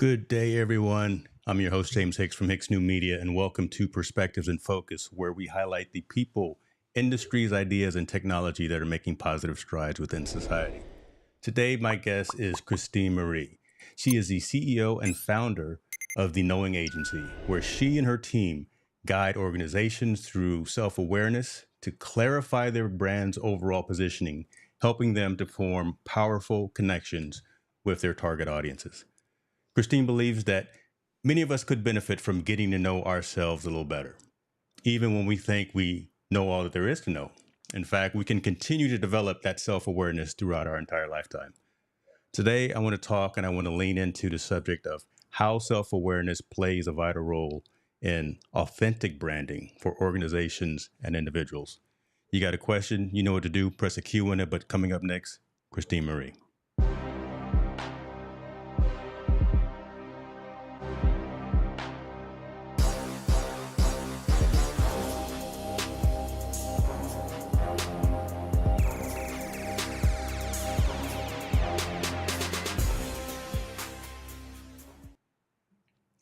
Good day, everyone. I'm your host, James Hicks from Hicks New Media, and welcome to Perspectives in Focus, where we highlight the people, industries, ideas, and technology that are making positive strides within society. Today, my guest is Christene Marie. She is the CEO and founder of the Knowing Agency, where she and her team guide organizations through self awareness to clarify their brand's overall positioning, helping them to form powerful connections with their target audiences. Christene believes that many of us could benefit from getting to know ourselves a little better, even when we think we know all that there is to know. In fact, we can continue to develop that self awareness throughout our entire lifetime. Today, I want to talk and I want to lean into the subject of how self awareness plays a vital role in authentic branding for organizations and individuals. You got a question, you know what to do, press a Q in it. But coming up next, Christene Marie.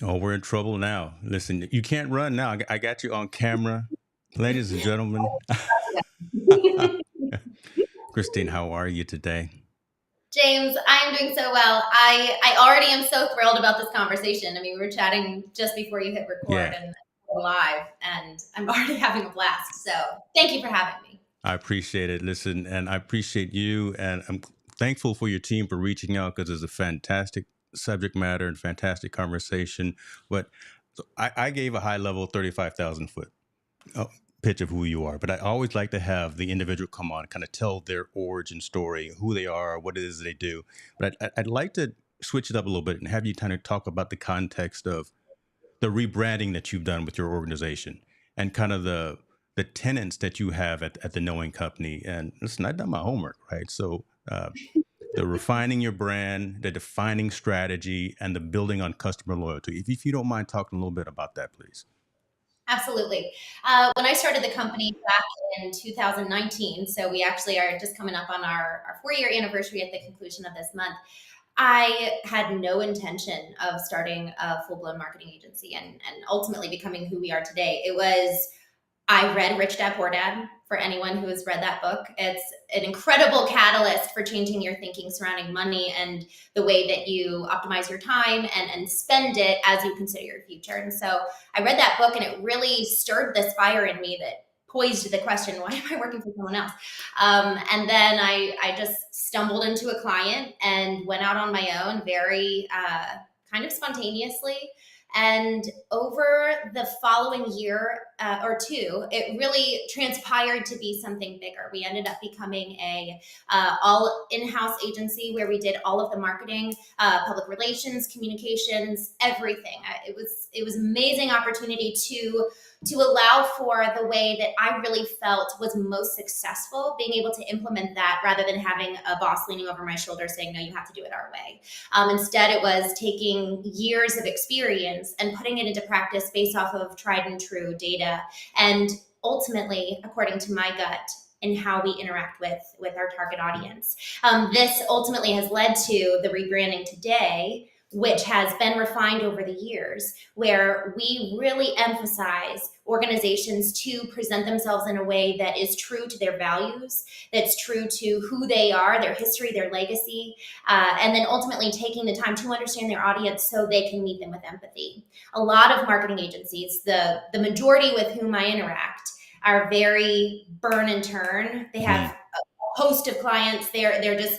Oh, we're in trouble now. Listen, you can't run now. I got you on camera. Ladies and gentlemen, Christene, how are you today? James, I am doing so well. I already am so thrilled about this conversation. I mean, we were chatting just before you hit record Yeah, and we're live, and I'm already having a blast. So thank you for having me. I appreciate it. Listen, and I appreciate you, and I'm thankful for your team for reaching out because it's a fantastic subject matter and fantastic conversation. But I gave a high level 35,000 foot uh, pitch of who you are, but I always like to have the individual come on, kind of tell their origin story, who they are, what it is they do. But I'd like to switch it up a little bit and have you kind of talk about the context of the rebranding that you've done with your organization and kind of the tenants that you have at the Knowing Company. And listen, I've done my homework, right? So the refining your brand, the defining strategy, and the building on customer loyalty. If you don't mind talking a little bit about that, please. Absolutely. When I started the company back in 2019, so we actually are just coming up on our 4-year anniversary at the conclusion of this month. I had no intention of starting a full blown marketing agency and ultimately becoming who we are today. I read Rich Dad Poor Dad, for anyone who has read that book. It's an incredible catalyst for changing your thinking surrounding money and the way that you optimize your time and spend it as you consider your future. And so I read that book and it really stirred this fire in me that posed the question, why am I working for someone else? And then I just stumbled into a client and went out on my own very kind of spontaneously. And over the following year or two, it really transpired to be something bigger. We ended up becoming a all in-house agency where we did all of the marketing, public relations, communications, everything. It was an amazing opportunity to allow for the way that I really felt was most successful, being able to implement that rather than having a boss leaning over my shoulder saying, no, you have to do it our way. Instead, it was taking years of experience and putting it into practice based off of tried and true data. And ultimately, according to my gut, in how we interact with our target audience. This ultimately has led to the rebranding today, which has been refined over the years, where we really emphasize organizations to present themselves in a way that is true to their values, that's true to who they are, their history, their legacy, and then ultimately taking the time to understand their audience so they can meet them with empathy. A lot of marketing agencies, the majority with whom I interact, are very burn and turn. They have a host of clients. They're just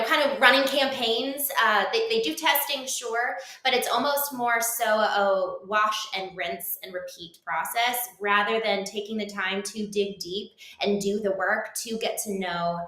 kind of running campaigns. They do testing, sure, but it's almost more so a wash and rinse and repeat process rather than taking the time to dig deep and do the work to get to know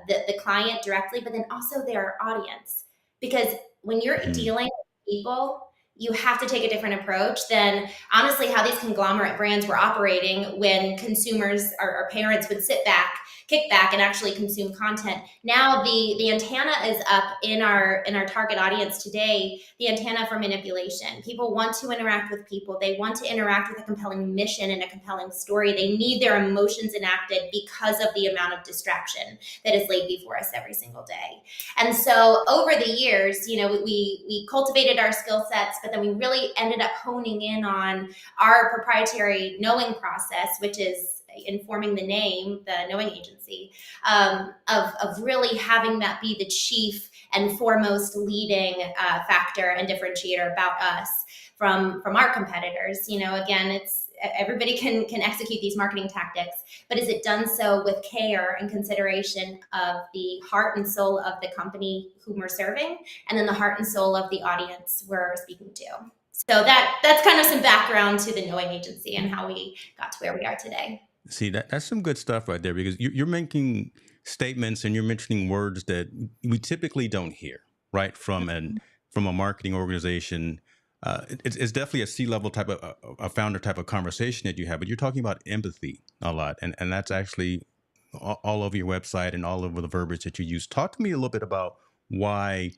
the client directly, but then also their audience. Because when you're dealing with people, you have to take a different approach than honestly how these conglomerate brands were operating when consumers or parents would sit back, kick back, and actually consume content. Now the antenna is up in our target audience today. The antenna for manipulation. People want to interact with people. They want to interact with a compelling mission and a compelling story. They need their emotions enacted because of the amount of distraction that is laid before us every single day. And so over the years, we cultivated our skill sets, but then we really ended up honing in on our proprietary knowing process, which is informing the name, the knowing agency, of really having that be the chief and foremost leading factor and differentiator about us from our competitors. Again, it's everybody can execute these marketing tactics, but is it done so with care and consideration of the heart and soul of the company whom we're serving, and then the heart and soul of the audience we're speaking to? So that's kind of some background to the knowing agency and how we got to where we are today. See, that's some good stuff right there, because you're making statements and you're mentioning words that we typically don't hear, right? From a marketing organization. It's definitely a C-level type of a founder type of conversation that you have, but you're talking about empathy a lot, and that's actually all over your website and all over the verbiage that you use. Talk to me a little bit about why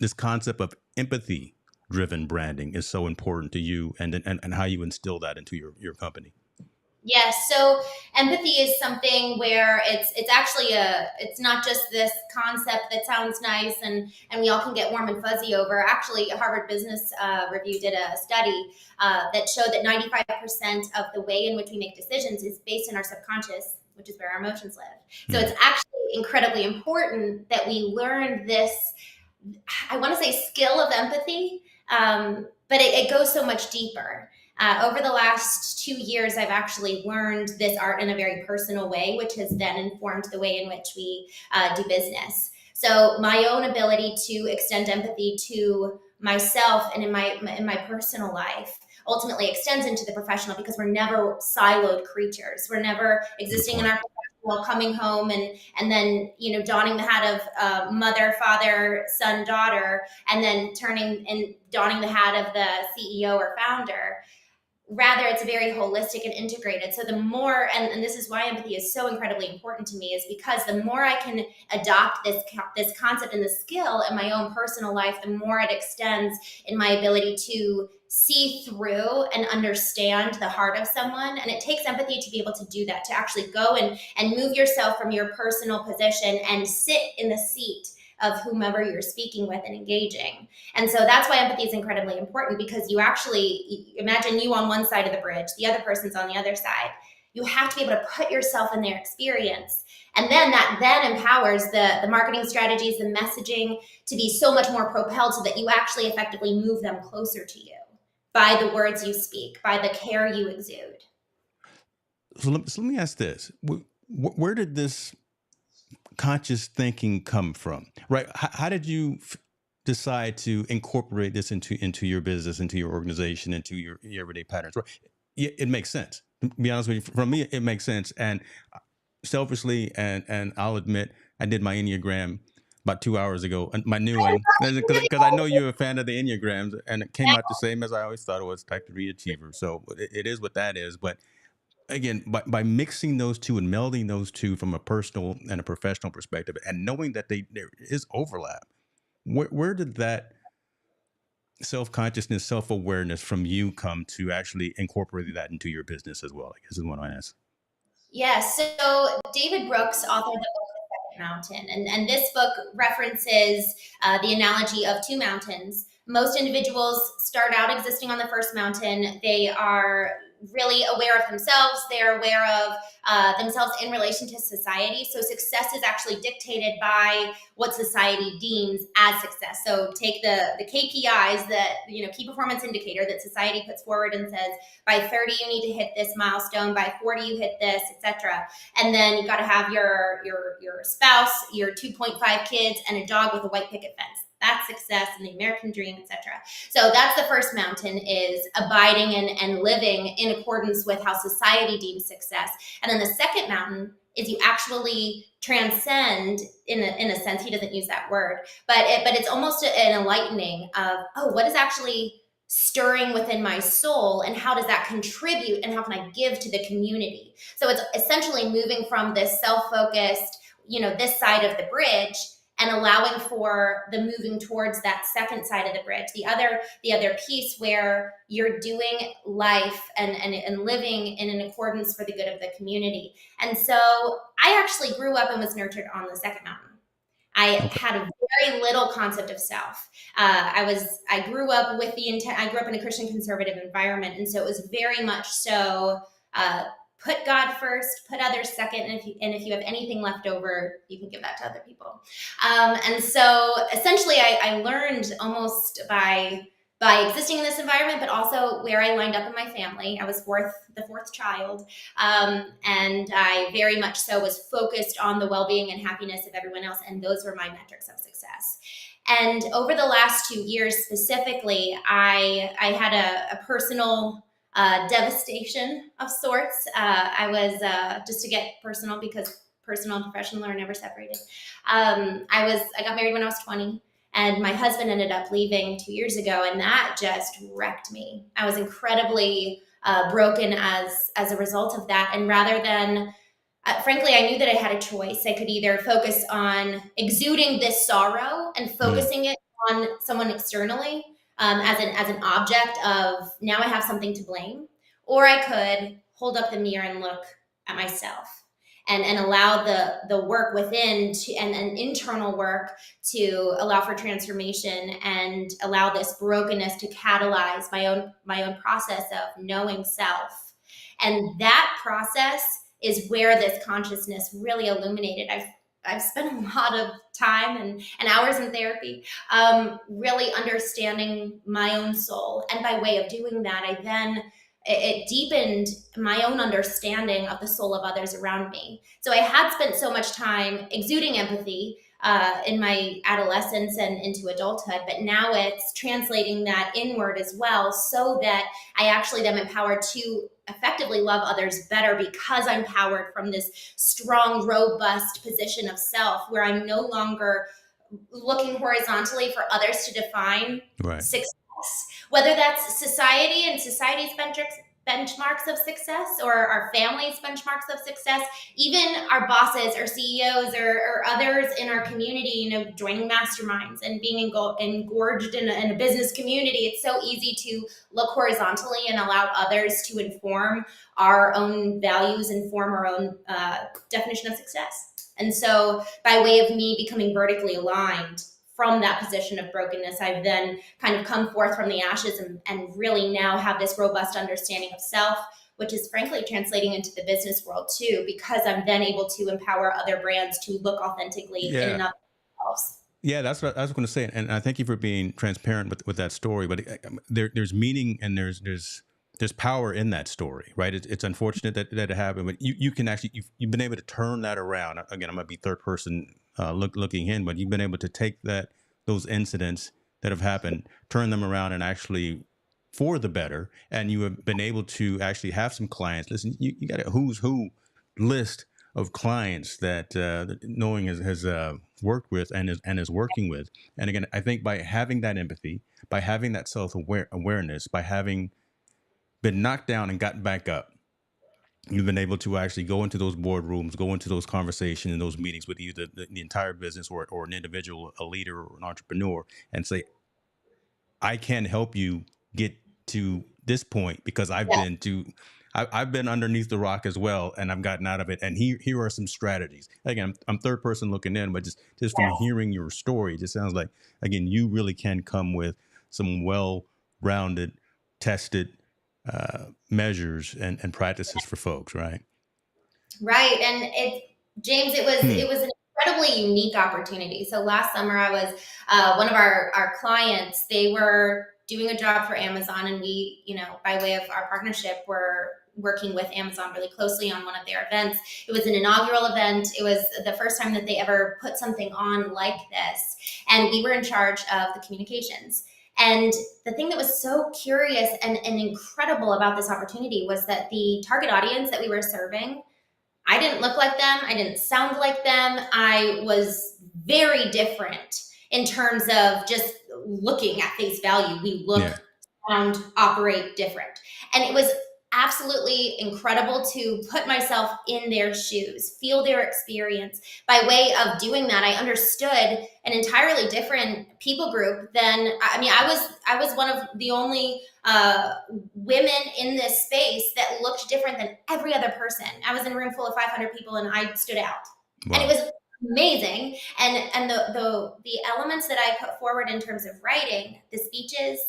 this concept of empathy driven branding is so important to you, and how you instill that into your company. Yes. So empathy is something where it's actually it's not just this concept that sounds nice and we all can get warm and fuzzy over. Actually, Harvard Business Review did a study that showed that 95% of the way in which we make decisions is based in our subconscious, which is where our emotions live. So it's actually incredibly important that we learn this, I want to say, skill of empathy, but it goes so much deeper. Over the last 2 years, I've actually learned this art in a very personal way, which has then informed the way in which we do business. So my own ability to extend empathy to myself and in my personal life ultimately extends into the professional, because we're never siloed creatures. We're never existing in our professional, coming home and then donning the hat of mother, father, son, daughter, and then turning and donning the hat of the CEO or founder. Rather, it's very holistic and integrated. So the more, and this is why empathy is so incredibly important to me, is because the more I can adopt this concept and the skill in my own personal life, the more it extends in my ability to see through and understand the heart of someone. And it takes empathy to be able to do that, to actually go and move yourself from your personal position and sit in the seat of whomever you're speaking with and engaging. And so that's why empathy is incredibly important, because you actually imagine you on one side of the bridge, the other person's on the other side. You have to be able to put yourself in their experience. And then that then empowers the marketing strategies, the messaging to be so much more propelled, so that you actually effectively move them closer to you by the words you speak, by the care you exude. So let me ask this: where did this conscious thinking come from? Right? How did you decide to incorporate this into your business, into your organization, into your everyday patterns? Right? It makes sense. To be honest with you, from me, it makes sense. And selfishly, and I'll admit, I did my Enneagram about 2 hours ago, my new one, because I know you're a fan of the Enneagrams, and it came out the same as I always thought it was, type 3 achiever. So it is what that is. But again, by mixing those two and melding those two from a personal and a professional perspective, and knowing that there is overlap, where did that self-consciousness, self-awareness from you come to actually incorporate that into your business as well? I guess is what I ask. Yes. So David Brooks authored the book The Second Mountain, and this book references the analogy of two mountains. Most individuals start out existing on the first mountain. They are really aware of themselves. They're aware of themselves in relation to society. So success is actually dictated by what society deems as success. So take the KPIs, that key performance indicator that society puts forward and says, by 30 you need to hit this milestone, by 40 you hit this, etc. And then you got to have your spouse, your 2.5 kids, and a dog with a white picket fence. That's success and the American dream, etc. So that's the first mountain, is abiding and living in accordance with how society deems success. And then the second mountain is you actually transcend, in a sense, he doesn't use that word, but it's almost an enlightening of, oh, what is actually stirring within my soul, and how does that contribute, and how can I give to the community? So it's essentially moving from this self-focused, this side of the bridge, and allowing for the moving towards that second side of the bridge, the other piece where you're doing life and living in an accordance for the good of the community. And so I actually grew up and was nurtured on the second mountain. I Okay. had a very little concept of self. I grew up with the intent. I grew up in a Christian conservative environment, and so it was very much so. Put God first, put others second, and if you have anything left over, you can give that to other people. And so essentially, I learned almost by existing in this environment, but also where I lined up in my family. I was the fourth child, and I very much so was focused on the well-being and happiness of everyone else, and those were my metrics of success. And over the last 2 years specifically, I had a personal devastation of sorts. I was, just to get personal, because personal and professional are never separated. I got married when I was 20. And my husband ended up leaving 2 years ago, and that just wrecked me. I was incredibly broken as a result of that. And rather than, frankly, I knew that I had a choice. I could either focus on exuding this sorrow and Mm. focusing it on someone externally, as an object of, now I have something to blame, or I could hold up the mirror and look at myself, and allow the work within to, and internal work, to allow for transformation, and allow this brokenness to catalyze my own process of knowing self. And that process is where this consciousness really illuminated. I've spent a lot of time and hours in therapy, really understanding my own soul. And by way of doing that, it deepened my own understanding of the soul of others around me. So I had spent so much time exuding empathy in my adolescence and into adulthood, but now it's translating that inward as well, so that I actually am empowered to effectively love others better, because I'm powered from this strong, robust position of self, where I'm no longer looking horizontally for others to define Right. success, whether that's society and society's benchmarks of success, or our family's benchmarks of success, even our bosses or CEOs, or others in our community, joining masterminds and being engorged in a business community. It's so easy to look horizontally and allow others to inform our own values and form our own definition of success. And so, by way of me becoming vertically aligned from that position of brokenness, I've then kind of come forth from the ashes, and really now have this robust understanding of self, which is frankly translating into the business world too, because I'm then able to empower other brands to look authentically in and Yeah. of themselves. Yeah, that's what I was going to say, and I thank you for being transparent with that story. But there's meaning, and there's power in that story, right? It's unfortunate that it happened, but you can actually, you've been able to turn that around. Again, I'm gonna be third person looking in, but you've been able to take those incidents that have happened, turn them around, and actually for the better. And you have been able to actually have some clients. Listen, you got a who's who list of clients that knowing has worked with and is working with. And again, I think by having that empathy, by having that awareness, by having been knocked down and gotten back up, you've been able to actually go into those boardrooms, go into those conversations and those meetings with either the entire business, or an individual, a leader, or an entrepreneur, and say, I can help you get to this point because Yeah, I've been underneath the rock as well, and I've gotten out of it. And here are some strategies. Again, I'm third person looking in, but just from yes. hearing your story, it just sounds like, again, you really can come with some well-rounded, tested measures and practices for folks, right? Right. And James, it was Hmm. it was an incredibly unique opportunity. So last summer, I was, one of our clients. They were doing a job for Amazon, and we, by way of our partnership, were working with Amazon really closely on one of their events. It was an inaugural event. It was the first time that they ever put something on like this, and we were in charge of the communications. And the thing that was so curious and incredible about this opportunity was that the target audience that we were serving, I didn't look like them. I didn't sound like them. I was very different in terms of just looking at face value. We look, Yeah. sound, operate different. And it was absolutely incredible to put myself in their shoes, feel their experience. By way of doing that, I understood an entirely different people group than, I mean, I was one of the only women in this space that looked different than every other person. I was in a room full of 500 people and I stood out. And it Wow. was amazing. And the elements that I put forward in terms of writing, the speeches,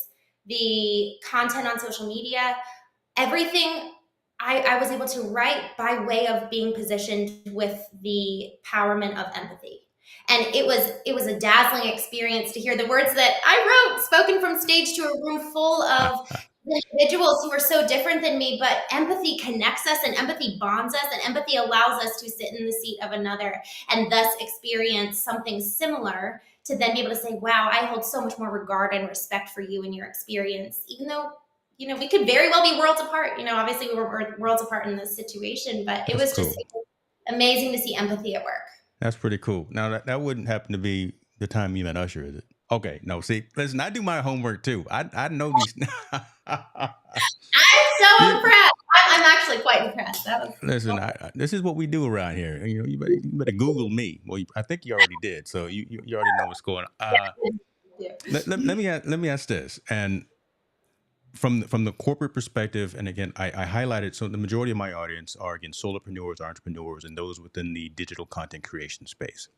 the content on social media, everything I was able to write by way of being positioned with the empowerment of empathy. And it was a dazzling experience to hear the words that I wrote spoken from stage to a room full of individuals who are so different than me, but empathy connects us and empathy bonds us and empathy allows us to sit in the seat of another and thus experience something similar to then be able to say, wow, I hold so much more regard and respect for you and your experience, even though we could very well be worlds apart. Obviously we were worlds apart in this situation, but it That's was just cool. amazing to see empathy at work. That's pretty cool. Now that wouldn't happen to be the time you met Usher, is it? Okay. No, see, listen, I do my homework too. I know these. I'm so You, impressed. I'm actually quite impressed. That was listen, well, this is what we do around here. You better Google me. Well, I think you already did, so you already know what's going on. yeah. Let me ask this, and from the corporate perspective, and again, I highlighted. So the majority of my audience are again solopreneurs, entrepreneurs, and those within the digital content creation space.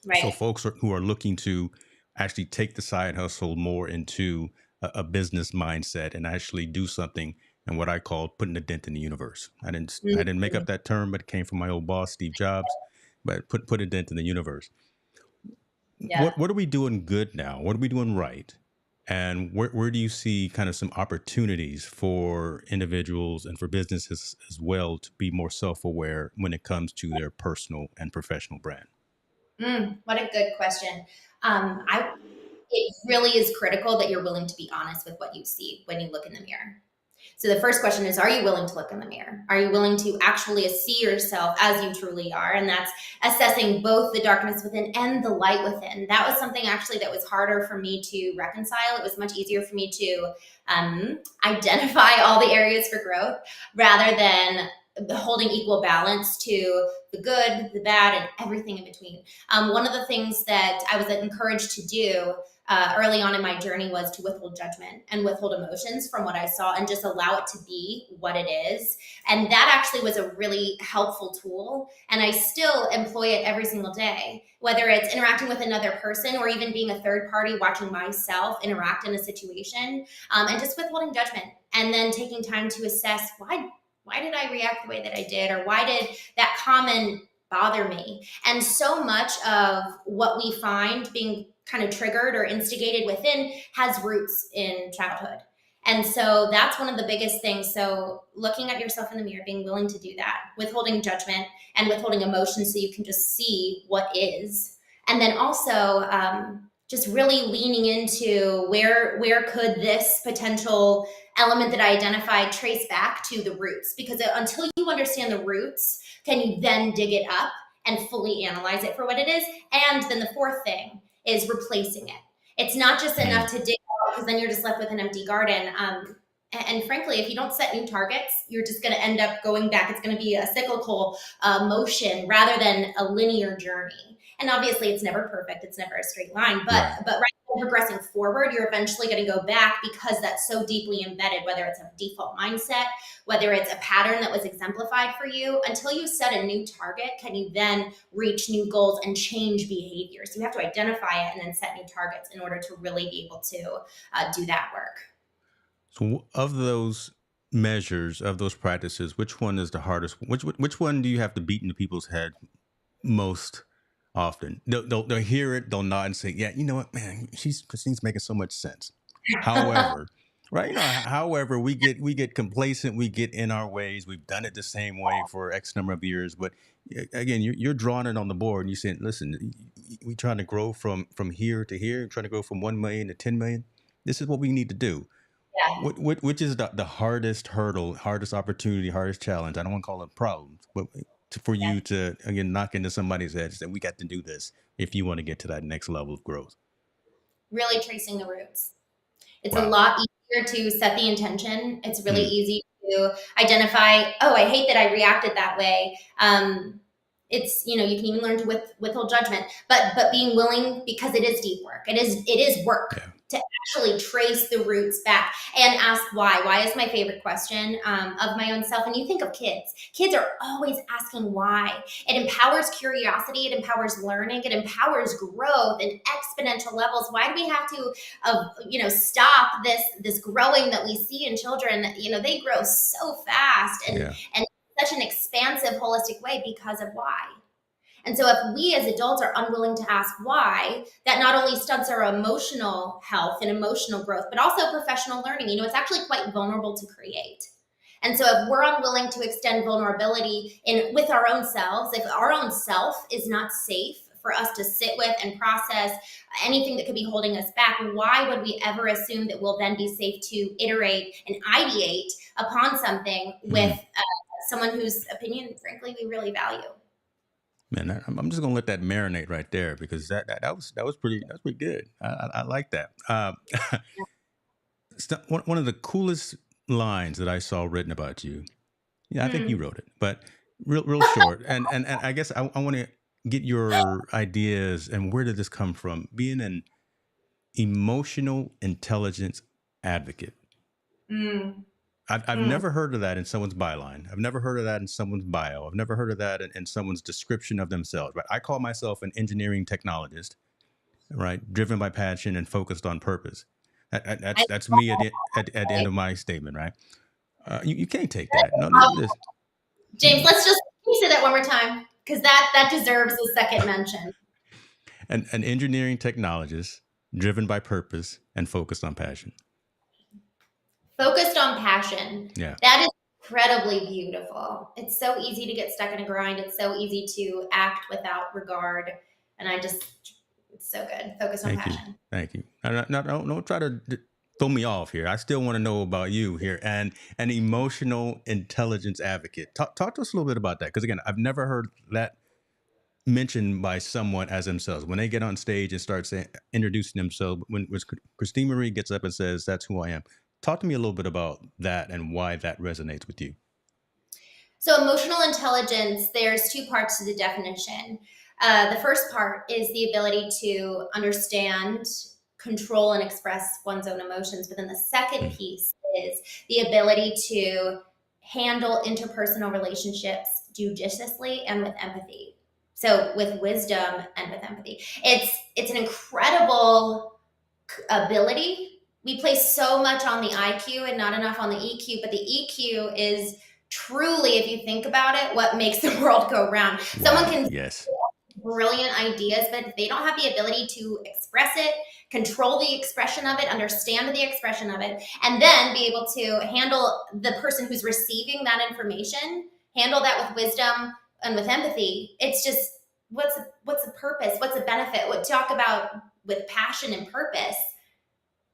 So Right. folks who are looking to actually take the side hustle more into a business mindset and actually do something and what I call putting a dent in the universe. I didn't make Mhm. up that term, but it came from my old boss, Steve Jobs. But put a dent in the universe. Yeah. What are we doing good now? What are we doing right? And where do you see kind of some opportunities for individuals and for businesses as well to be more self aware when it comes to their personal and professional brand? What a good question. I It really is critical that you're willing to be honest with what you see when you look in the mirror. So the first question is, are you willing to look in the mirror? Are you willing to actually see yourself as you truly are? And that's assessing both the darkness within and the light within. That was something actually that was harder for me to reconcile. It was much easier for me to identify all the areas for growth rather than holding equal balance to the good, the bad, and everything in between. One of the things that I was encouraged to do early on in my journey was to withhold judgment and withhold emotions from what I saw and just allow it to be what it is. And that actually was a really helpful tool. And I still employ it every single day, whether it's interacting with another person or even being a third party watching myself interact in a situation, and just withholding judgment and then taking time to assess why did I react the way that I did, or why did that comment bother me? And so much of what we find being kind of triggered or instigated within has roots in childhood. And so that's one of the biggest things. So looking at yourself in the mirror, being willing to do that, withholding judgment and withholding emotion so you can just see what is. And then also just really leaning into where could this potential element that I identified trace back to the roots. Because until you understand the roots, can you then dig it up and fully analyze it for what it is? And then the fourth thing is replacing it. It's not just Mm, enough to dig out because then you're just left with an empty garden. And frankly, if you don't set new targets, you're just going to end up going back. It's going to be a cyclical motion rather than a linear journey. And obviously, it's never perfect. It's never a straight line. But right. right progressing forward, you're eventually going to go back because that's so deeply embedded, whether it's a default mindset, whether it's a pattern that was exemplified for you. Until you set a new target, can you then reach new goals and change behaviors? You have to identify it and then set new targets in order to really be able to do that work. So of those measures, of those practices, which one is the hardest? Which one do you have to beat into people's head most often? They'll hear it, they'll nod and say, "Yeah, you know what, man, Christine's making so much sense." However, right? However, we get complacent, we get in our ways. We've done it the same way for X number of years, but again, you're drawing it on the board, and you saying, "Listen, we trying to grow from here to here, trying to go from 1 million to 10 million. This is what we need to do." Yeah. Which is the hardest hurdle, hardest opportunity, hardest challenge? I don't want to call it problems, but for you to, again, knock into somebody's head and say, we got to do this if you want to get to that next level of growth? Really tracing the roots. It's a Wow. lot easier to set the intention. It's really Mm, easy to identify, oh, I hate that I reacted that way. It's, you can even learn to withhold judgment, but being willing, because it is deep work. It is work yeah. to actually trace the roots back and ask why. Why is my favorite question of my own self. And you think of kids. Kids are always asking why. It empowers curiosity. It empowers learning. It empowers growth in exponential levels. Why do we have to stop this growing that we see in children? They grow so fast and Yeah. such an expansive, holistic way because of why. And so, if we as adults are unwilling to ask why, that not only stunts our emotional health and emotional growth, but also professional learning. It's actually quite vulnerable to create. And so, if we're unwilling to extend vulnerability with our own selves, if our own self is not safe for us to sit with and process anything that could be holding us back, why would we ever assume that we'll then be safe to iterate and ideate upon something with Mm. someone whose opinion, frankly, we really value? Man, I'm just gonna let that marinate right there, because that was pretty good. I like that. One of the coolest lines that I saw written about you. Yeah, I think you Hmm. wrote it, but real short. And I guess I want to get your ideas, and where did this come from? Being an emotional intelligence advocate. Mm, I've mm. never heard of that in someone's byline. I've never heard of that in someone's bio. I've never heard of that in someone's description of themselves. But I call myself an engineering technologist, right? Driven by passion and focused on purpose. I That's me at the end okay. of my statement, right? You can't take that. No, this. James, can you say that one more time? Because that deserves a second mention. An engineering technologist driven by purpose and focused on passion. Focused on passion. Yeah. That is incredibly beautiful. It's so easy to get stuck in a grind. It's so easy to act without regard. And it's so good. Focused on Thank you. passion. Thank you. Don't try to throw me off here. I still want to know about you here, and an emotional intelligence advocate. Talk to us a little bit about that, because again, I've never heard that mentioned by someone as themselves when they get on stage and start saying, introducing themselves. When Christene Marie gets up and says, "That's who I am." Talk to me a little bit about that and why that resonates with you. So, emotional intelligence, there's two parts to the definition. The first part is the ability to understand, control, and express one's own emotions. But then the second Mm. piece is the ability to handle interpersonal relationships judiciously and with empathy. So, with wisdom and with empathy. It's an incredible ability. We place so much on the IQ and not enough on the EQ, but the EQ is truly, if you think about it, what makes the world go round. Someone Wow. can Yes. brilliant ideas, but if they don't have the ability to express it, control the expression of it, understand the expression of it, and then be able to handle the person who's receiving that information, handle that with wisdom and with empathy. It's just what's the purpose? What's the benefit? What talk about with passion and purpose?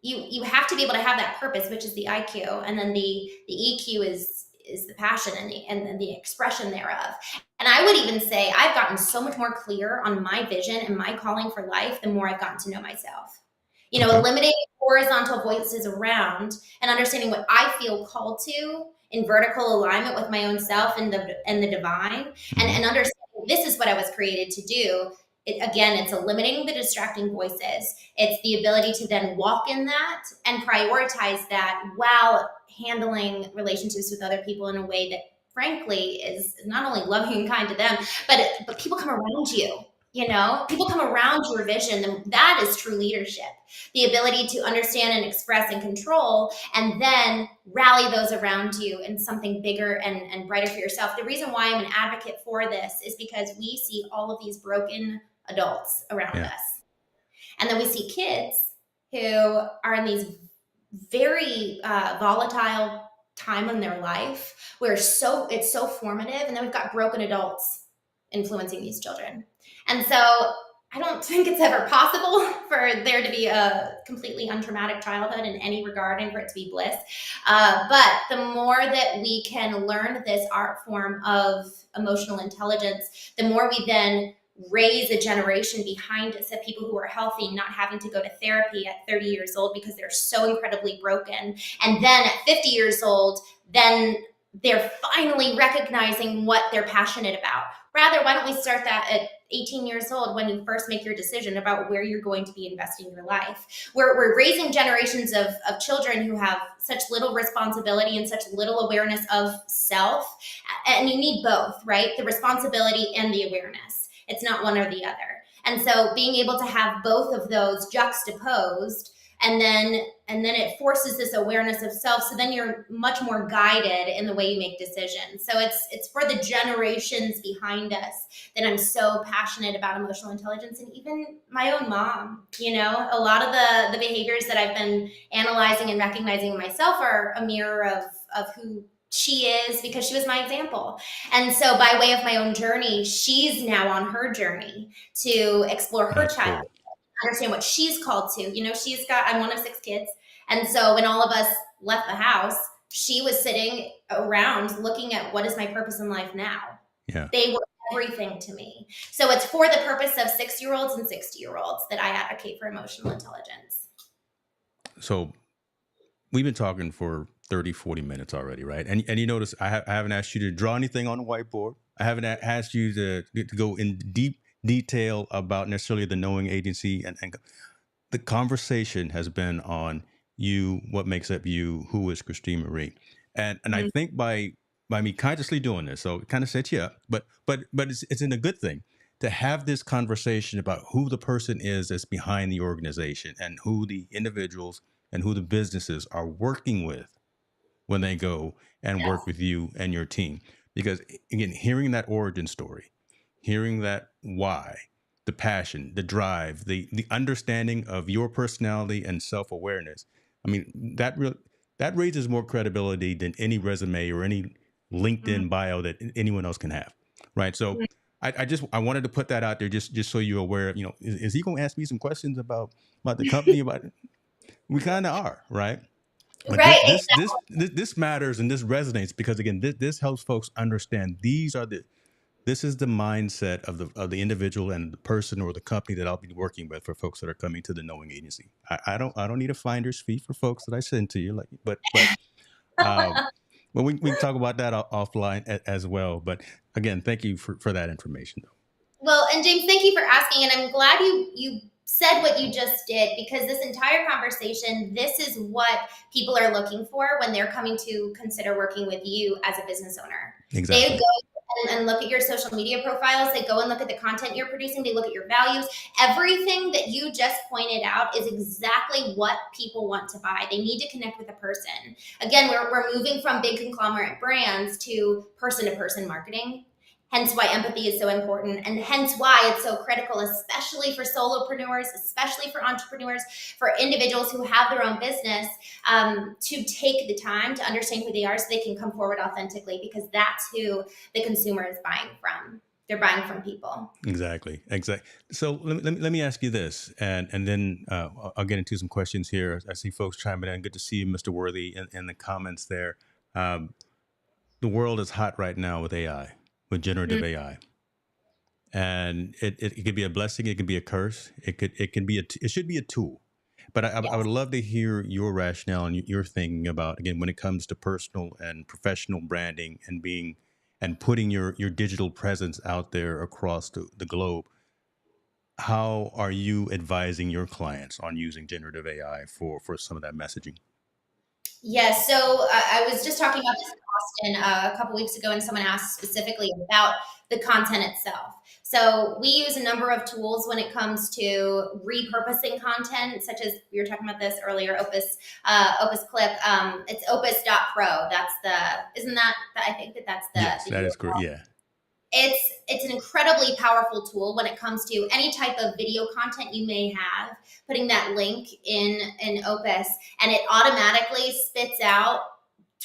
You have to be able to have that purpose, which is the IQ, and then the EQ is the passion and the expression thereof. And I would even say I've gotten so much more clear on my vision and my calling for life the more I've gotten to know myself. Okay. Eliminating horizontal voices around and understanding what I feel called to in vertical alignment with my own self and the divine, Hmm. and understanding this is what I was created to do. Again, it's eliminating the distracting voices. It's the ability to then walk in that and prioritize that while handling relationships with other people in a way that, frankly, is not only loving and kind to them, but people come around you. People come around your vision, and that is true leadership. The ability to understand and express and control, and then rally those around you in something bigger and brighter for yourself. The reason why I'm an advocate for this is because we see all of these broken adults around Yeah. us. And then we see kids who are in these very volatile time in their life where it's so formative. And then we've got broken adults influencing these children. And so I don't think it's ever possible for there to be a completely untraumatic childhood in any regard and for it to be bliss. But the more that we can learn this art form of emotional intelligence, the more we then raise a generation behind us of people who are healthy, not having to go to therapy at 30 years old because they're so incredibly broken. And then at 50 years old, then they're finally recognizing what they're passionate about. Rather, why don't we start that at 18 years old when you first make your decision about where you're going to be investing your life? We're raising generations of children who have such little responsibility and such little awareness of self. And you need both, right? The responsibility and the awareness. It's not one or the other. And so being able to have both of those juxtaposed, and then it forces this awareness of self, so then you're much more guided in the way you make decisions. So it's for the generations behind us that I'm so passionate about emotional intelligence. And even my own mom, a lot of the behaviors that I've been analyzing and recognizing in myself are a mirror of who she is, because she was my example. And so by way of my own journey, she's now on her journey to explore her That's child, cool. understand what she's called to. I'm one of 6 kids. And so when all of us left the house, she was sitting around looking at, what is my purpose in life now? Yeah. They were everything to me. So it's for the purpose of 6-year-olds and 60-year-olds that I advocate for emotional intelligence. So we've been talking for 30, 40 minutes already, right? And you notice I haven't asked you to draw anything on the whiteboard. I haven't asked you to go in deep detail about necessarily the knowing agency. And the conversation has been on you, what makes up you, who is Christene Marie. And I think by me consciously doing this, so it kind of sets you up, but it's in a good thing to have this conversation about who the person is that's behind the organization and who the individuals and who the businesses are working with when they go and Yes. work with you and your team. Because again, hearing that origin story, hearing that why, the passion, the drive, the understanding of your personality and self awareness. I mean, that raises more credibility than any resume or any LinkedIn bio that anyone else can have, right? So I wanted to put that out there just so you're aware of, is he going to ask me some questions about the company? About we kind of are, right? But Right. this matters and this resonates because again, this helps folks understand this is the mindset of the individual and the person or the company that I'll be working with for folks that are coming to the knowing agency. I don't need a finder's fee for folks that I send to you, like uh, but we can talk about that offline as well. But again, thank you for that information. Though. Well, and James, thank you for asking. And I'm glad you said what you just did, because this entire conversation, this is what people are looking for when they're coming to consider working with you as a business owner. They Exactly. go and look at your social media profiles. They go and look at the content you're producing. They look at your values. Everything that you just pointed out is exactly what people want to buy. They need to connect with a person. Again, we're moving from big conglomerate brands to person marketing. Hence why empathy is so important, and hence why it's so critical, especially for solopreneurs, especially for entrepreneurs, for individuals who have their own business, to take the time to understand who they are so they can come forward authentically, because that's who the consumer is buying from. They're buying from people. Exactly. So let me ask you this, and then I'll get into some questions here. I see folks chiming in. Good to see you, Mr. Worthy, in the comments there. Um, the world is hot right now with AI, with generative Mm, AI, and it could be a blessing. It could be a curse. It should be a tool. But I would yes. love to hear your rationale and your thinking about again when it comes to personal and professional branding and being and putting your digital presence out there across the globe. How are you advising your clients on using generative AI for some of that messaging? Yes. So I was just talking about this in Austin a couple weeks ago, and someone asked specifically about the content itself. So we use a number of tools when it comes to repurposing content, such as we were talking about this earlier, Opus Clip. It's Opus.pro. That's isn't that, I think that's Yes, the that is URL. correct. Yeah, It's an incredibly powerful tool when it comes to any type of video content you may have, putting that link in Opus, and it automatically spits out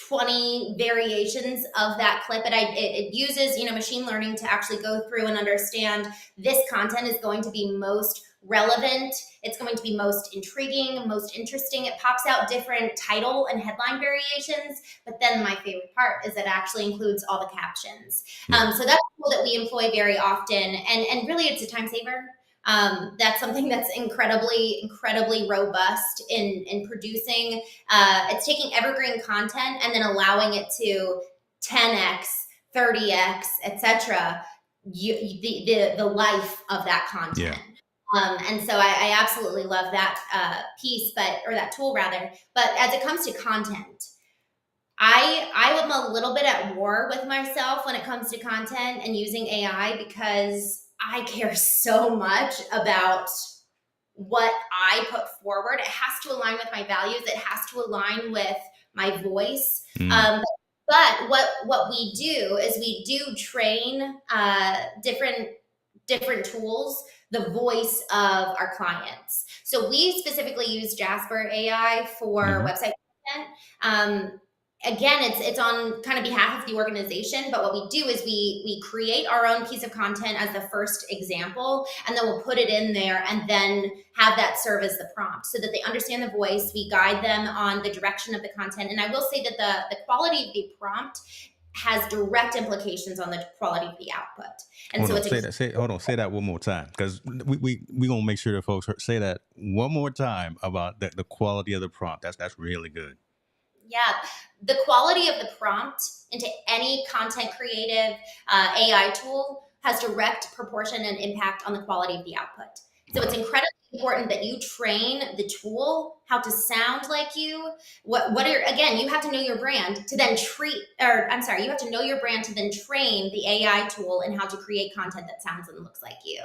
20 variations of that clip. It uses, machine learning to actually go through and understand this content is going to be most relevant. It's going to be most intriguing, most interesting. It pops out different title and headline variations. But then my favorite part is it actually includes all the captions. Yeah. So that's a tool that we employ very often. And really, it's a time saver. That's something that's incredibly robust in producing. It's taking evergreen content and then allowing it to 10x, 30x, etc. The life of that Yeah. content. And so I absolutely love that piece, or that tool rather. But as it comes to content, I am a little bit at war with myself when it comes to content and using AI, because I care so much about what I put forward. It has to align with my values. It has to align with my voice. Mm. But what we do is we do train different tools the voice of our clients. So we specifically use Jasper AI for Hmm. website content. Again, it's on kind of behalf of the organization, but what we do is we create our own piece of content as the first example, and then we'll put it in there and then have that serve as the prompt so that they understand the voice. We guide them on the direction of the content. And I will say that the quality of the prompt has direct implications on the quality of the output. And Hold so on. it's Say that. Hold on. Say that one more time, because we gonna make sure that folks say that one more time about the quality of the prompt. That's really good. Yeah, the quality of the prompt into any content creative AI tool has direct proportion and impact on the quality of the output. So it's Wow. incredibly important that you train the tool how to sound like you. Again, you have to know your brand to then you have to know your brand to then train the AI tool in how to create content that sounds and looks like you.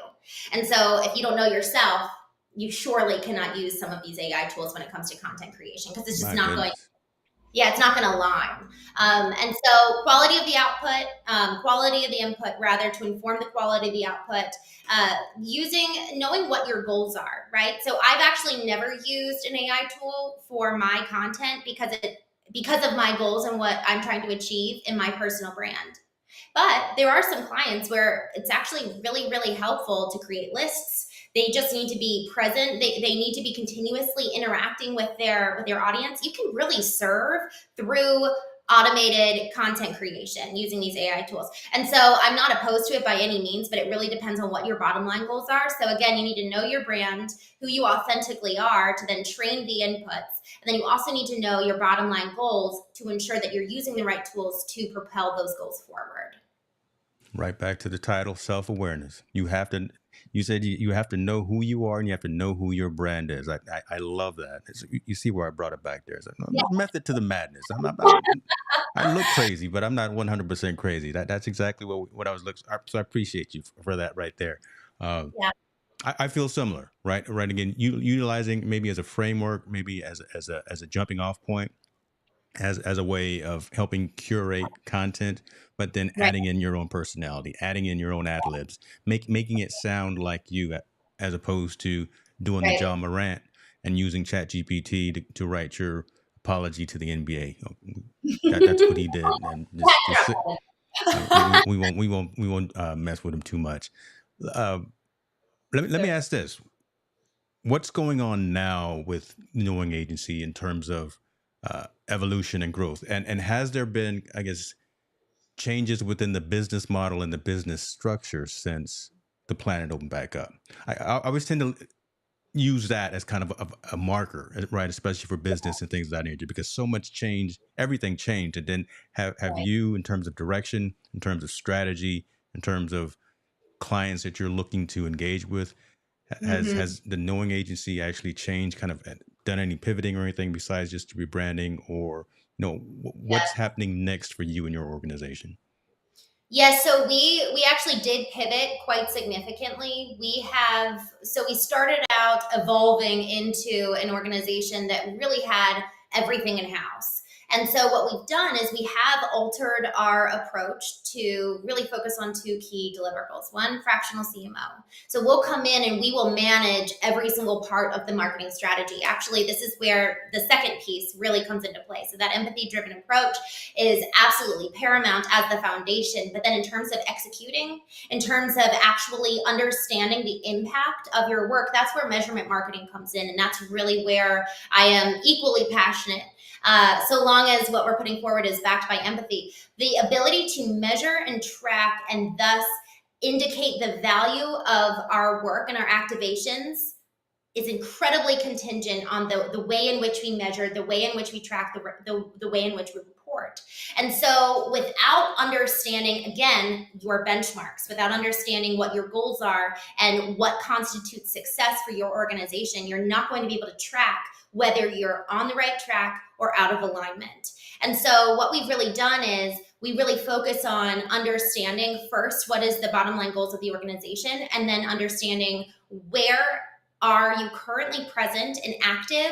And so if you don't know yourself, you surely cannot use some of these AI tools when it comes to content creation, because it's just My not going goodness. yeah, it's not going to align. And so quality of the output, quality of the input, rather, to inform the quality of the output, knowing what your goals are, right? So I've actually never used an AI tool for my content because of my goals and what I'm trying to achieve in my personal brand. But there are some clients where it's actually really helpful to create lists. They just need to be present. They need to be continuously interacting with their audience. You can really serve through automated content creation using these AI tools. And so I'm not opposed to it by any means, but it really depends on what your bottom line goals are. So again, you need to know your brand, who you authentically are, to then train the inputs. And then you also need to know your bottom line goals to ensure that you're using the right tools to propel those goals forward. Right back to the title, self-awareness. You have to. You said you have to know who you are, and you have to know who your brand is. I love that. You see where I brought it back there. It's like, no, Yeah, there's method to the madness. I'm I look crazy, but I'm not 100% crazy. That's exactly what I was looking. So I appreciate you for that right there. Uh, yeah, I feel similar, right? Right. Again, utilizing maybe as a framework, maybe as a jumping off point, as a way of helping curate content, but then right, adding in your own personality, adding in your own ad libs, making it sound like you, as opposed to doing the right. John Morant and using Chat GPT to write your apology to the NBA. That's what he did, and just we won't mess with him too much. Uh, let me ask this: what's going on now with knowing agency in terms of evolution and growth, and has there been, I guess, changes within the business model and the business structure since the planet opened back up? I always tend to use that as kind of a marker, right? Especially for business and things of that nature, because so much change, everything changed. And then have Right. you, in terms of direction, in terms of strategy, in terms of clients that you're looking to engage with, Mhm. has the knowing agency actually changed, kind of done any pivoting or anything besides just rebranding, or what's happening next for you and your organization? Yes, so we actually did pivot quite significantly. We started out evolving into an organization that really had everything in house. And so what we've done is we have altered our approach to really focus on two key deliverables. One, fractional CMO. So we'll come in and we will manage every single part of the marketing strategy. Actually, this is where the second piece really comes into play. So that empathy-driven approach is absolutely paramount as the foundation. But then in terms of executing, in terms of actually understanding the impact of your work, that's where measurement marketing comes in. And that's really where I am equally passionate. So long as what we're putting forward is backed by empathy. The ability to measure and track and thus indicate the value of our work and our activations is incredibly contingent on the way in which we measure, the way in which we track, the way in which we report. And so without understanding, again, your benchmarks, without understanding what your goals are and what constitutes success for your organization, you're not going to be able to track whether you're on the right track or out of alignment. And so what we've really done is we really focus on understanding first what is the bottom line goals of the organization, and then understanding where are you currently present and active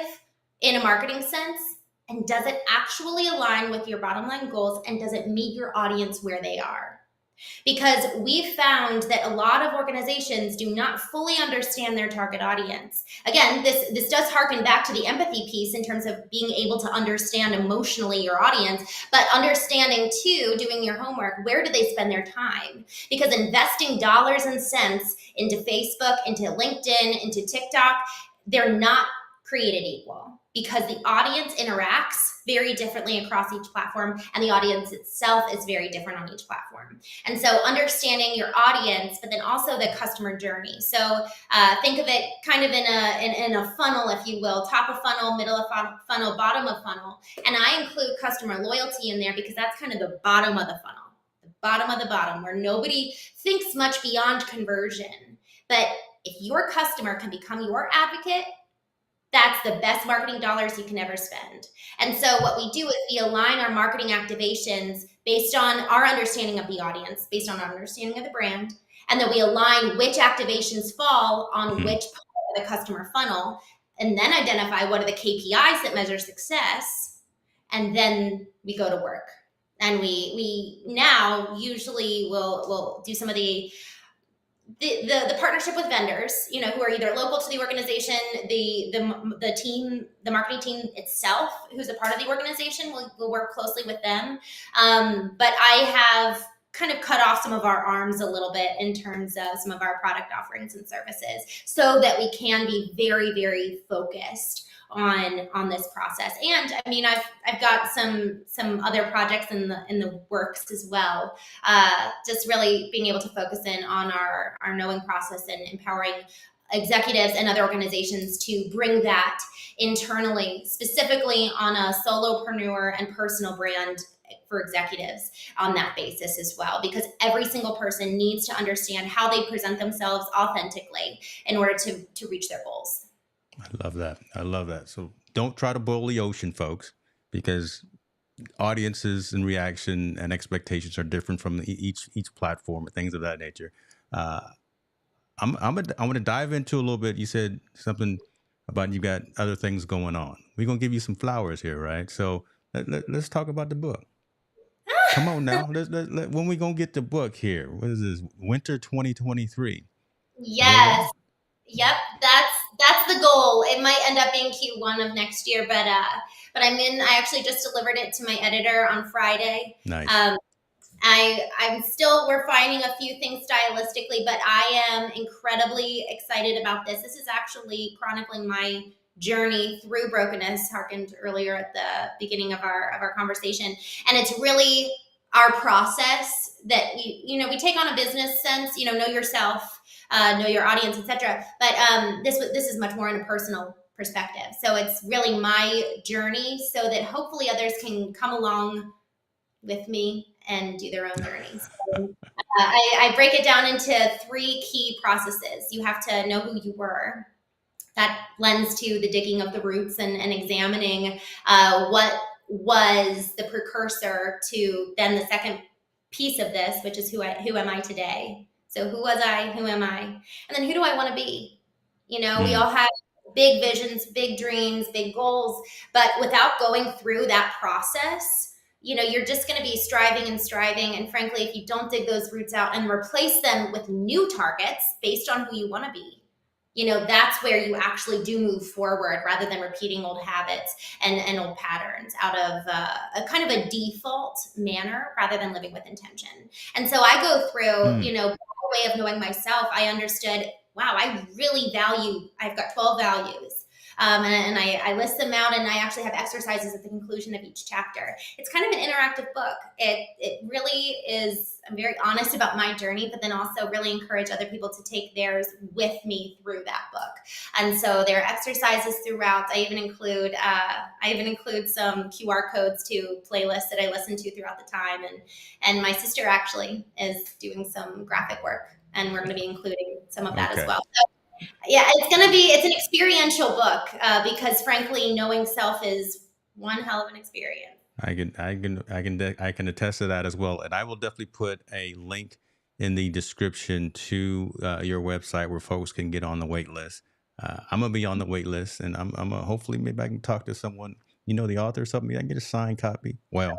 in a marketing sense, and does it actually align with your bottom line goals, and does it meet your audience where they are? Because we found that a lot of organizations do not fully understand their target audience. Again, this does harken back to the empathy piece in terms of being able to understand emotionally your audience, but understanding too, doing your homework, where do they spend their time? Because investing dollars and cents into Facebook, into LinkedIn, into TikTok, they're not created equal, because the audience interacts very differently across each platform, and the audience itself is very different on each platform. And so understanding your audience, but then also the customer journey. So think of it kind of in a funnel, if you will, top of funnel, middle of funnel, bottom of funnel. And I include customer loyalty in there because that's kind of the bottom of the funnel, the bottom of the bottom, where nobody thinks much beyond conversion. But if your customer can become your advocate, that's the best marketing dollars you can ever spend. And so what we do is we align our marketing activations based on our understanding of the audience, based on our understanding of the brand, and then we align which activations fall on which part of the customer funnel, and then identify what are the KPIs that measure success, and then we go to work. And we now usually will do some of the partnership with vendors, who are either local to the organization, the team, the marketing team itself, who's a part of the organization, will work closely with them. But I have kind of cut off some of our arms a little bit in terms of some of our product offerings and services, so that we can be very, very focused on this process. And I mean, I've got some other projects in the works as well. Just really being able to focus in on our knowing process and empowering executives and other organizations to bring that internally, specifically on a solopreneur and personal brand for executives on that basis as well, because every single person needs to understand how they present themselves authentically in order to reach their goals. I love that. I love that. So don't try to boil the ocean, folks, because audiences and reaction and expectations are different from each platform and things of that nature. I'm going to dive into a little bit. You said something about you got other things going on. We're going to give you some flowers here, right? So let's talk about the book. Come on now. When we going to get the book here? What is this? Winter 2023. Yes. Yep, that's the goal. It might end up being Q1 of next year, but I actually just delivered it to my editor on Friday. Nice. We're finding a few things stylistically, but I am incredibly excited about this. This is actually chronicling my journey through brokenness, harkened earlier at the beginning of our conversation. And it's really our process that we take on a business sense, know yourself, know your audience, etc. But this is much more in a personal perspective. So it's really my journey, so that hopefully others can come along with me and do their own journeys. So, I break it down into 3 key processes. You have to know who you were. That lends to the digging of the roots and examining what was the precursor to then the second piece of this, which is who am I today? So who was I? Who am I? And then who do I want to be? We all have big visions, big dreams, big goals, but without going through that process, you're just going to be striving and striving. And frankly, if you don't dig those roots out and replace them with new targets based on who you want to be, that's where you actually do move forward rather than repeating old habits and old patterns out of a kind of a default manner rather than living with intention. And so I go through, Mm. by way of knowing myself, I understood, wow, I've got 12 values. And I list them out, and I actually have exercises at the conclusion of each chapter. It's kind of an interactive book. It really is. I'm very honest about my journey, but then also really encourage other people to take theirs with me through that book. And so there are exercises throughout. I even include some QR codes to playlists that I listen to throughout the time. And my sister actually is doing some graphic work, and we're going to be including some of that as Okay. well. So, yeah, it's an experiential book because frankly, knowing self is one hell of an experience. I can attest to that as well, and I will definitely put a link in the description to your website where folks can get on the wait list. I'm gonna be on the wait list, and I'm gonna, hopefully maybe I can talk to someone, the author or something. I can get a signed copy. Well,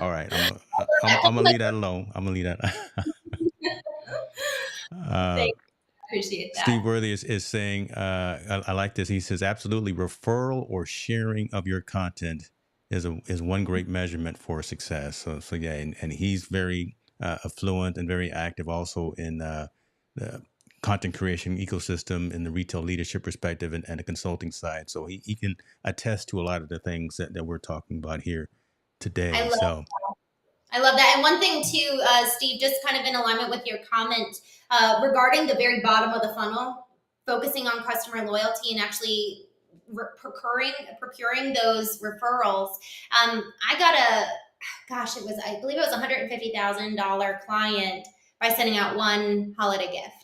all right, I'm gonna leave that alone. I'm gonna leave that. uh, Thanks, appreciate Steve that. Worthy is saying, I like this. He says, absolutely, referral or sharing of your content is one great measurement for success. So yeah, and he's very affluent and very active also in the content creation ecosystem in the retail leadership perspective and the consulting side. So he can attest to a lot of the things that we're talking about here I today. love So I love that. And one thing too, Steve, just kind of in alignment with your comment regarding the very bottom of the funnel, focusing on customer loyalty and actually procuring those referrals. I got I believe it was $150,000 client by sending out one holiday gift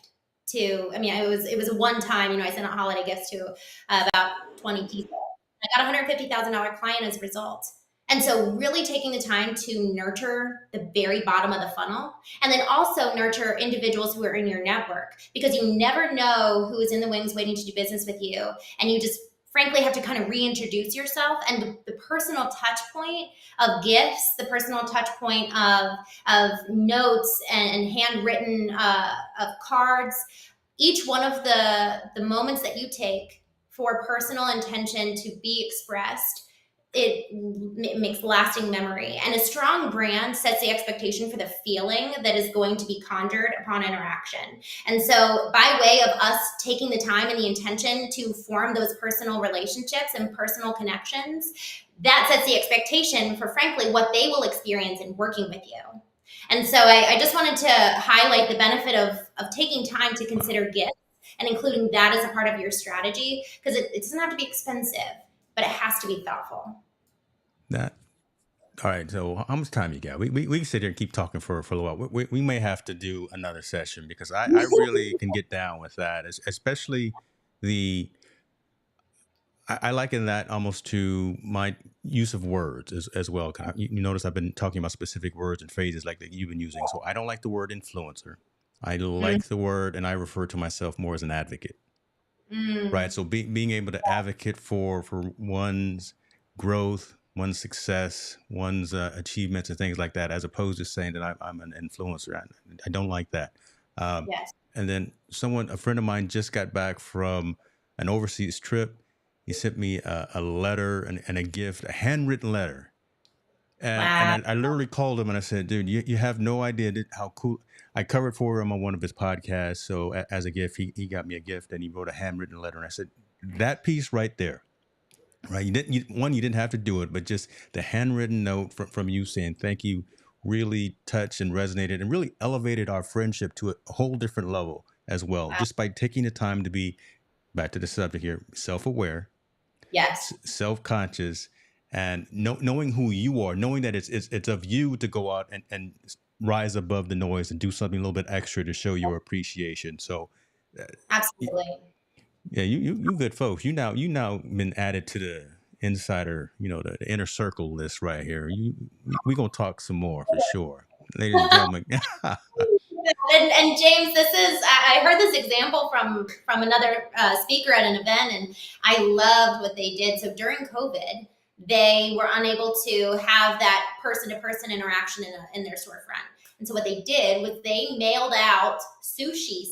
it was a one time, I sent out holiday gifts to about 20 people. I got a $150,000 client as a result. And so, really taking the time to nurture the very bottom of the funnel, and then also nurture individuals who are in your network, because you never know who is in the wings waiting to do business with you. And you just frankly have to kind of reintroduce yourself. And the personal touch point of gifts, the personal touch point of notes and handwritten of cards, each one of the moments that you take for personal intention to be expressed, it makes lasting memory. And a strong brand sets the expectation for the feeling that is going to be conjured upon interaction. And so, by way of us taking the time and the intention to form those personal relationships and personal connections, that sets the expectation for, frankly, what they will experience in working with you. And so, I just wanted to highlight the benefit of taking time to consider gifts and including that as a part of your strategy, because it doesn't have to be expensive, but it has to be thoughtful. that all right. So how much time you got? We can sit here and keep talking for a while. We may have to do another session because I really can get down with that, especially the I liken that almost to my use of words as well. You notice I've been talking about specific words and phrases like that you've been using. So I don't like the word influencer. I like the word, and I refer to myself more as an advocate. Right. Mm, So being able to advocate for one's growth, one's success, one's achievements and things like that, as opposed to saying that I'm an influencer. I don't like that. Um, yes. and then a friend of mine just got back from an overseas trip. He sent me a letter and a gift, a handwritten letter. And Wow. I literally called him and I said, dude, you have no idea how cool. I covered for him on one of his podcasts. So as a gift, he got me a gift and he wrote a handwritten letter. And I said, that piece right there, right? You didn't have to do it, but just the handwritten note from you saying thank you really touched and resonated and really elevated our friendship to a whole different level as well. Wow. Just by taking the time to be, back to the subject here, self-aware, Yes. self-conscious, and knowing who you are, knowing that it's of you to go out and rise above the noise and do something a little bit extra to show your appreciation. So uh, Absolutely. yeah, you good folks. You now been added to the insider, the inner circle list right here. We gonna talk some more for sure. ladies and gentlemen. And James, this is I heard this example from another speaker at an event, and I loved what they did. So during COVID, they were unable to have that person to person interaction in their storefront. And so what they did was they mailed out sushi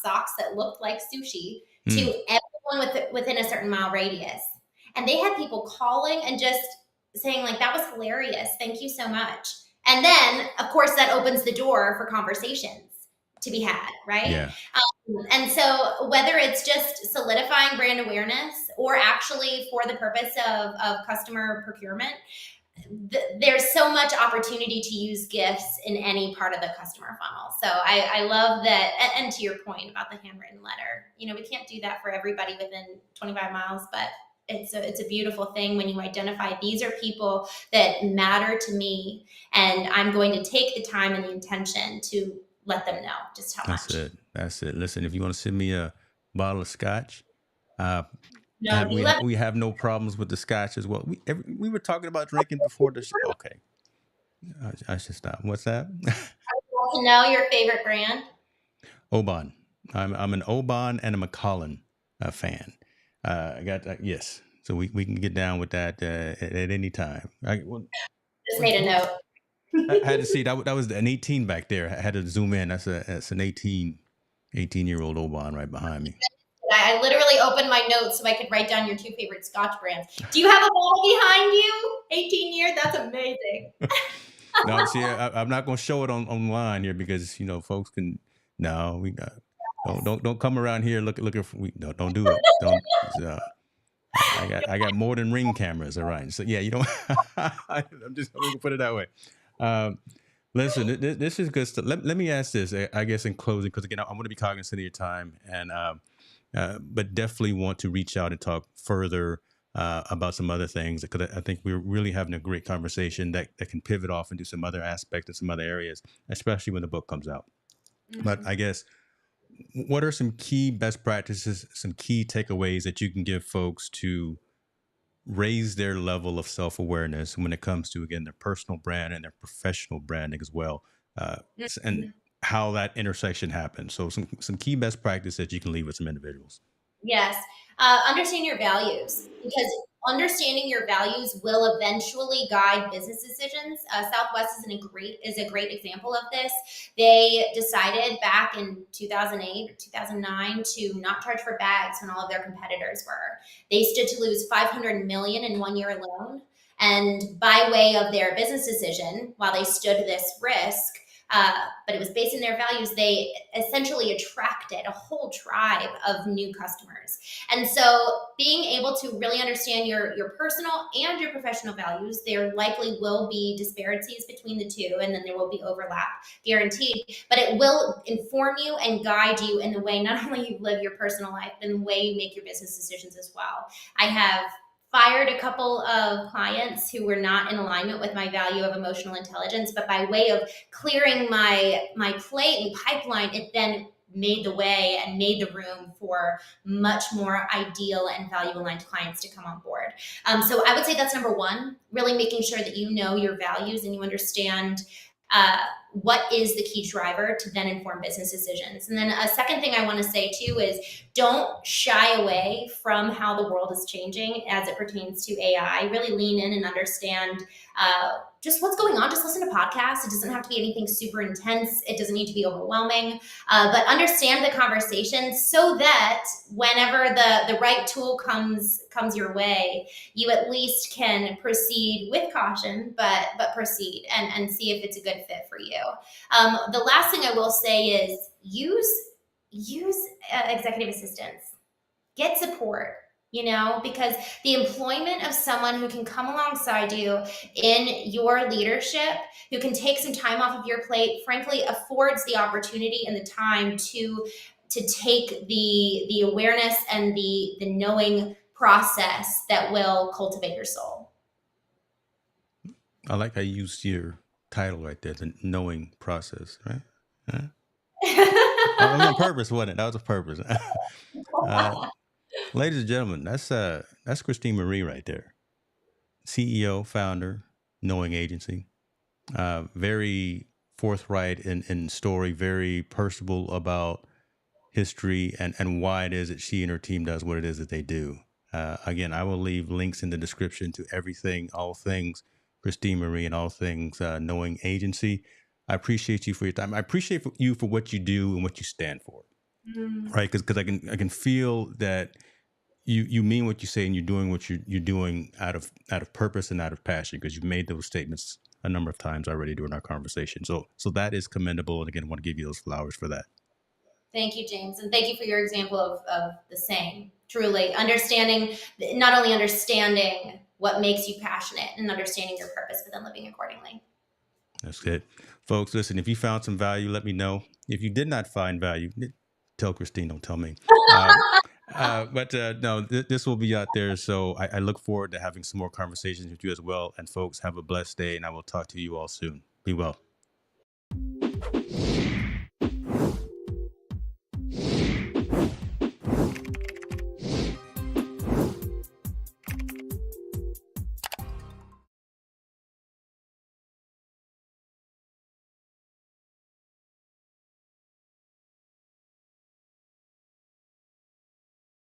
socks that looked like sushi to Mm, everyone within a certain mile radius. And they had people calling and just saying like, that was hilarious. Thank you so much. And then, of course, that opens the door for conversations to be had, right? yeah, And so, whether it's just solidifying brand awareness or actually for the purpose of customer procurement, there's so much opportunity to use gifts in any part of the customer funnel. So I love that. And to your point about the handwritten letter, we can't do that for everybody within 25 miles, but it's a beautiful thing when you identify these are people that matter to me, and I'm going to take the time and the intention to let them know just how that's much. it. That's it. Listen, if you want to send me a bottle of scotch, uh, No, do you let we have no problems with the scotch as well. We were talking about drinking before the show. Okay, I should stop. What's that? people to know your favorite brand? Oban. I'm an Oban and a Macallan fan. I got yes, so we can get down with that at any time. Just made a note. I had to see that was an 18 back there. I had to zoom in. That's an 18-year-old Oban right behind me. I literally opened my notes so I could write down your two favorite Scotch brands. Do you have a bottle behind you? 18 years? That's amazing. No, see, I'm not going to show it online here because folks can. No, we not. Don't come around here looking for. No, don't do it. Don't. I got more than Ring cameras. All right. So yeah, you don't. I'm just going to put it that way. Um, Listen, this is good stuff. Let me ask this. I guess in closing, because again, I want to be cognizant of your time, and but definitely want to reach out and talk further about some other things, because I think we're really having a great conversation that can pivot off into some other aspects and some other areas, especially when the book comes out. But I guess, what are some key best practices, some key takeaways that you can give folks to raise their level of self-awareness when it comes to, again, their personal brand and their professional branding as well, and Mhm. how that intersection happens? So some key best practices that you can leave with some individuals. Yes. Understand your values, because understanding your values will eventually guide business decisions. Southwest is a great example of this. They decided back in 2008 or 2009 to not charge for bags when all of their competitors were. They stood to lose 500 million in 1 year alone. And by way of their business decision, while they stood this risk, uh, but it was based in their values, they essentially attracted a whole tribe of new customers. And so being able to really understand your personal and your professional values, there likely will be disparities between the two, and then there will be overlap, guaranteed, but it will inform you and guide you in the way not only you live your personal life, but in the way you make your business decisions as well. I have fired a couple of clients who were not in alignment with my value of emotional intelligence, but by way of clearing my plate and pipeline, it then made the way and made the room for much more ideal and value aligned clients to come on board. So I would say that's number one, really making sure that you know your values and you understand uh, what is the key driver to then inform business decisions. And then a second thing I want to say too is don't shy away from how the world is changing as it pertains to AI. Really lean in and understand just what's going on. Just listen to podcasts. It doesn't have to be anything super intense. It doesn't need to be overwhelming, but understand the conversation so that whenever the right tool comes your way, you at least can proceed with caution, but proceed and see if it's a good fit for you. The last thing I will say is use executive assistants, get support, because the employment of someone who can come alongside you in your leadership, who can take some time off of your plate, frankly affords the opportunity and the time to take the awareness and the knowing process that will cultivate your soul. I like how you used your title right there, the knowing process, right? Huh? That was on purpose, wasn't it? That was a purpose. uh, Ladies and gentlemen, that's Christene Marie right there, CEO, founder, Knowing Agency. Very forthright in story, very personable about history and why it is that she and her team does what it is that they do. Again, I will leave links in the description to everything, all things Christine Marie and all things Knowing Agency. I appreciate you for your time. I appreciate you for what you do and what you stand for, right? Because I can feel that you mean what you say and you're doing what you're doing out of purpose and out of passion, because you've made those statements a number of times already during our conversation. So that is commendable. And again, I want to give you those flowers for that. Thank you, James. And thank you for your example of the same. Truly understanding, not only understanding what makes you passionate and understanding your purpose, but then living accordingly. That's good. Folks, listen, if you found some value, let me know. If you did not find value, tell Christine, don't tell me. But no, this will be out there. So I look forward to having some more conversations with you as well. And folks, have a blessed day, and I will talk to you all soon. Be well.